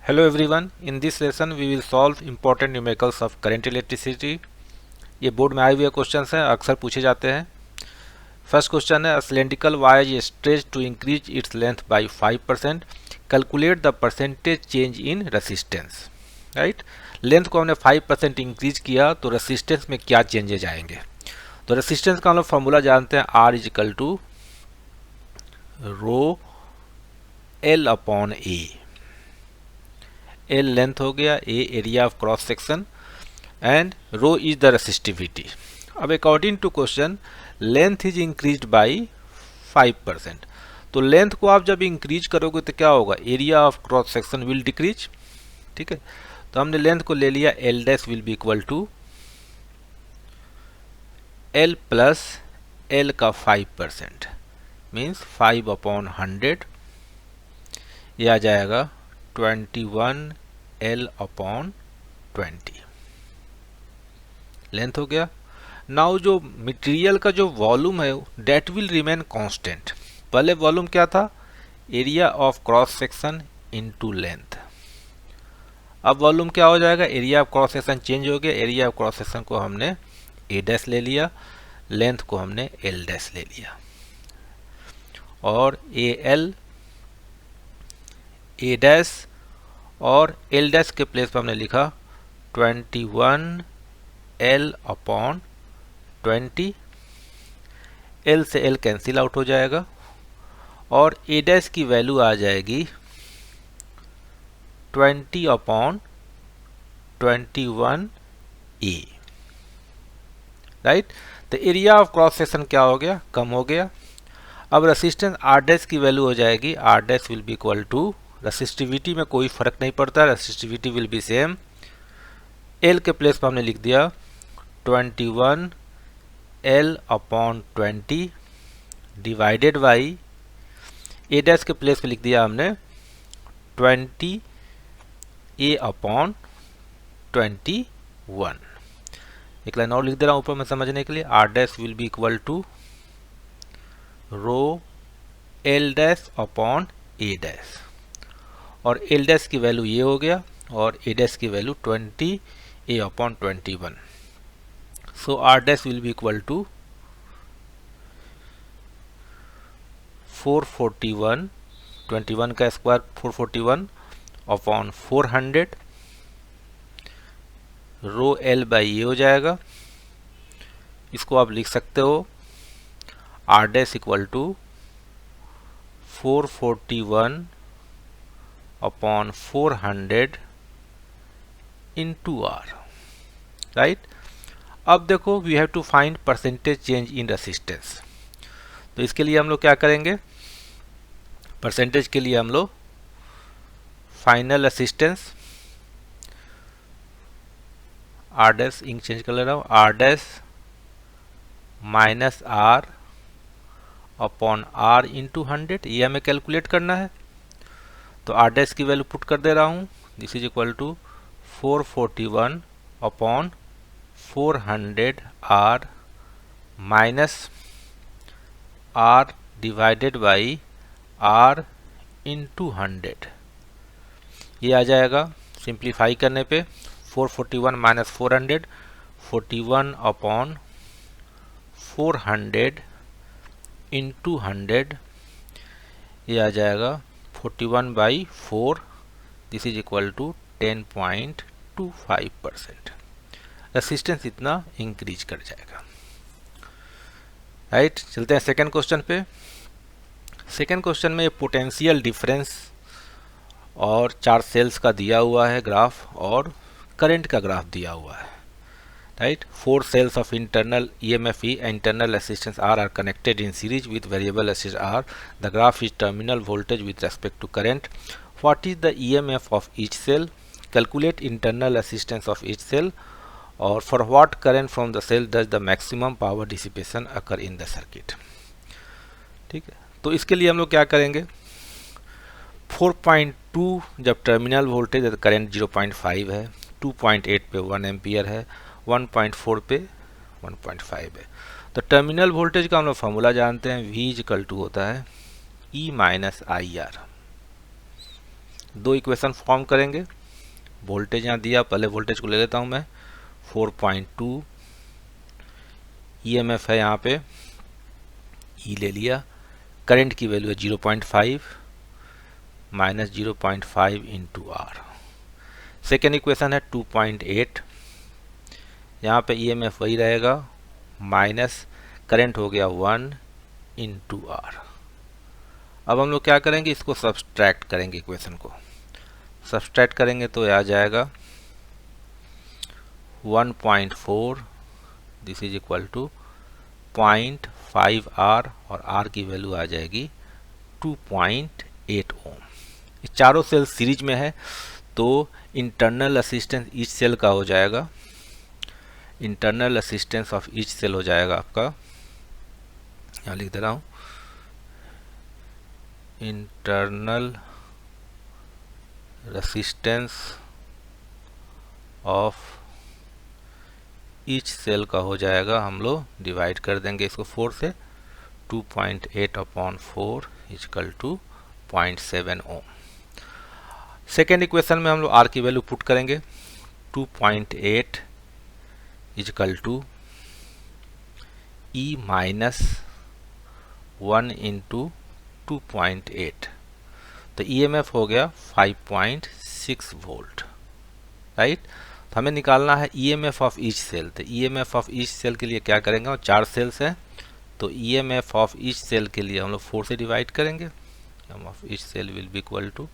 Hello everyone, in this lesson we will solve important numericals of current electricity। ये board में आए हुए questions हैं, अक्सर पूछे जाते हैं। फर्स्ट क्वेश्चन है, cylindrical wire is stretched to increase its length by 5%, calculate the percentage change in resistance. Right, length को हमने 5% इंक्रीज किया तो रेसिस्टेंस में क्या चेंजेज आएंगे। तो रेसिस्टेंस का हम लोग फॉर्मूला जानते हैं, R is equal to rho L upon A. L length हो गया, A area of cross section and rho is the resistivity. अब according to question length is increased by 5%। तो लेंथ को आप जब इंक्रीज करोगे तो क्या होगा, area of cross section will decrease. ठीक है, तो हमने लेंथ को ले लिया, L dash will be equal to L plus L का 5% मीन्स 5 अपॉन 100, यह आ जाएगा 21 एल अपॉन 20। लेंथ हो गया। नाउ जो मटेरियल का जो वॉल्यूम है डेट विल रिमेन कांस्टेंट। पहले वॉल्यूम क्या था, area of cross section into length. अब वॉल्यूम क्या हो जाएगा, area of cross section change हो गया, एरिया ऑफ क्रॉस सेक्शन को हमने ए डैश ले लिया, लेंथ को हमने एल डैश ले लिया और ए डैश और एल डैश के प्लेस पर हमने लिखा 21 एल अपॉन 20। एल से एल कैंसिल आउट हो जाएगा और ए डैश की वैल्यू आ जाएगी 20 अपॉन 21 ए। राइट, तो एरिया ऑफ क्रॉस सेक्शन क्या हो गया, कम हो गया। अब रेसिस्टेंस आर डैश की वैल्यू हो जाएगी, R dash will be equal to, resistivity में कोई फर्क नहीं पड़ता, resistivity will be same. L के प्लेस पर हमने लिख दिया 21 L upon 20 divided by A dash के प्लेस पे लिख दिया हमने 20 ए अपॉन 21। एक लाइन और लिख दे रहा हूं ऊपर में समझने के लिए, R dash will be equal to rho L dash upon A dash और एल डैश की वैल्यू ये हो गया और ए डैश की value 20 A upon 21। So R dash will be equal to 441, 21 का square 441 upon 400, rho L by ये हो जाएगा। इसको आप लिख सकते हो R dash equal to 441 upon 400 into R. Right, अब देखो we have to find percentage change in resistance. तो इसके लिए हम लोग क्या करेंगे, परसेंटेज के लिए हम लोग फाइनल रेसिस्टेंस आर डैश इंक चेंज कर ले रहा हूँ, R dash minus R upon R into 100, ये हमें कैलकुलेट करना है। तो आर डैश की वैल्यू पुट कर दे रहा हूँ, this is equal to 441 upon 400 R minus R divided by R into 100, ये आ जाएगा सिंप्लीफाई करने पे 441 माइनस 400, 41 अपॉन 400 इंटू 100, ये आ जाएगा 41 by 4, this is equal to 10.25%। Resistance इतना इंक्रीज कर जाएगा। राइट, चलते हैं सेकंड क्वेश्चन पे। सेकंड क्वेश्चन में पोटेंशियल डिफरेंस और 4 सेल्स का दिया हुआ है ग्राफ और करंट का ग्राफ दिया हुआ है। Right, 4 cells of internal EMF E and internal resistance R are connected in series with variable resistance R. The graph is terminal voltage with respect to current. What is the EMF of each cell? Calculate internal resistance of each cell. और for what current from the cell does the maximum power dissipation occur in the circuit? ठीक है, तो इसके लिए हम लोग क्या करेंगे, 4.2 जब टर्मिनल वोल्टेज है तो करंट 0.5 है, 2.8 पे 1 एम्पियर है, 1.4 पे 1.5 है। तो टर्मिनल वोल्टेज का हम लोग फॉर्मूला जानते हैं, V इक्वल टू होता है E माइनस आई आर। दो इक्वेशन फॉर्म करेंगे। वोल्टेज यहाँ दिया, पहले वोल्टेज को ले लेता हूँ मैं 4.2, ईएमएफ है यहाँ पे ई ले लिया, करंट की वैल्यू है 0.5 minus 0.5 into R. Second equation है 2.8, यहाँ पे ईएमएफ वही रहेगा, माइनस करंट हो गया 1 इंटू आर। अब हम लोग क्या करेंगे, इसको सब्सट्रैक्ट करेंगे, इक्वेशन को सब्सट्रैक्ट करेंगे तो आ जाएगा 1.4, this is equal to 0.5 R, और आर की वैल्यू आ जाएगी 2.8 ओम। ये चारों सेल सीरीज में है तो इंटरनल असिस्टेंस ईच सेल का हो जाएगा, internal assistance of each cell हो जाएगा आपका, यहाँ लिख दे रहा हूँ, internal resistance of each cell का हो जाएगा, हम लोग डिवाइड कर देंगे इसको 4 से, 2.8/4 equal to 0.7 ohm. Second equation में हम लोग आर की वैल्यू पुट करेंगे, 2.8 equal to E minus 1 into 2.8, तो ईएमएफ हो गया 5.6 वोल्ट, राइट। तो हमें निकालना है ईएमएफ ऑफ ईच सेल। तो ईएमएफ ऑफ ईच सेल के लिए क्या करेंगे, और 4 सेल्स हैं तो ईएमएफ ऑफ ईच सेल के लिए हम लोग 4 से डिवाइड करेंगे, EMF of each cell will be equal to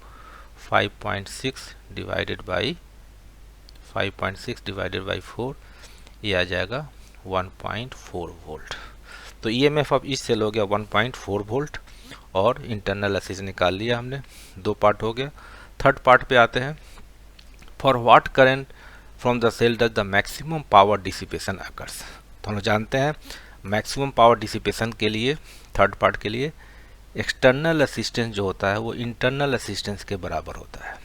5.6 divided by 4, ये आ जाएगा 1.4 वोल्ट। तो ईएमएफ ऑफ ईच सेल हो गया 1.4 वोल्ट, और इंटरनल असिस्ट निकाल लिया हमने, 2 पार्ट हो गया। थर्ड पार्ट पे आते हैं, for what current from the cell does the maximum power dissipation occurs. तो हम लोग जानते हैं मैक्सिमम पावर डिसिपेशन के लिए, थर्ड पार्ट के लिए एक्सटर्नल असिस्टेंस जो होता है वो इंटरनल असिस्टेंस के बराबर होता है।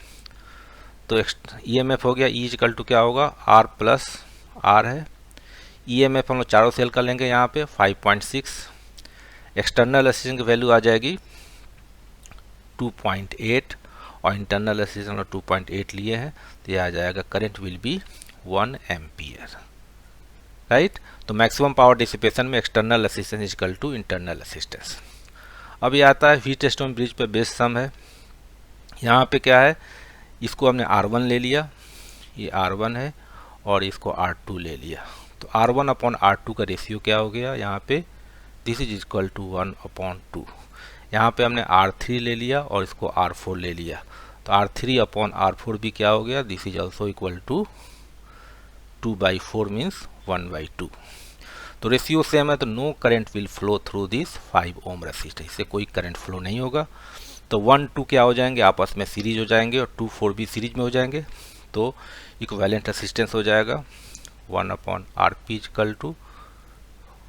तो ईएमएफ हो गया ई इक्वल टू क्या होगा, आर प्लस आर है, ईएमएफ हम लोग चारों सेल का लेंगे यहाँ पे 5.6, एक्सटर्नल असिस्टेंस की वैल्यू आ जाएगी 2.8, और इंटरनल असिस्टेंस हम लोग 2.8 लिए हैं, तो ये आ जाएगा current will be 1 ampere, right. तो मैक्सिमम पावर डिसिपेशन में external assistance equal to internal assistance. अब ये आता है व्हीटस्टोन ब्रिज पे बेस सम है। यहाँ पे क्या है, इसको हमने R1 ले लिया, ये R1 है, और इसको R2 ले लिया, तो R1/R2 का रेशियो क्या हो गया यहाँ पे, दिस इज इक्वल टू 1/2। यहाँ पे हमने R3 ले लिया और इसको R4 ले लिया, तो R3/R4 भी क्या हो गया, this is also equal to 2/4 means 1/2। तो रेशियो सेम है, तो no current will flow through this 5 ohm resistor, इससे कोई करंट फ्लो नहीं होगा। तो 1, 2 क्या हो जाएंगे, आपस में सीरीज हो जाएंगे, और 2, 4 भी सीरीज में हो जाएंगे, तो इक्विवेलेंट रेसिस्टेंस हो जाएगा 1/RP इक्वल टू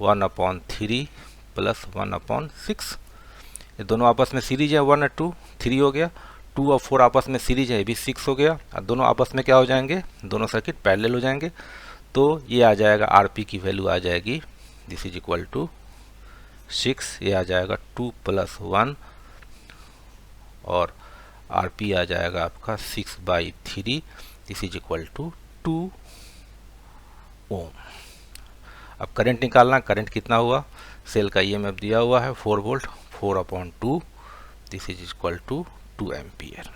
1/3 प्लस 1/6। ये दोनों आपस में सीरीज है, 1 और 2, 3 हो गया, 2 और 4 आपस में सीरीज है, ये भी 6 हो गया, और दोनों आपस में क्या हो जाएंगे, दोनों सर्किट पैरेलल हो जाएंगे, तो ये आ जाएगा आरपी की वैल्यू आ जाएगी, दिस इज इक्वल टू 6, ये आ जाएगा 2 + 1, और आरपी आ जाएगा आपका 6/3, दिस इज इक्वल टू 2 ओम। अब करंट निकालना, करंट कितना हुआ, सेल का ईएमएफ दिया हुआ है 4 volt, 4/2, this is equal to 2 ampere.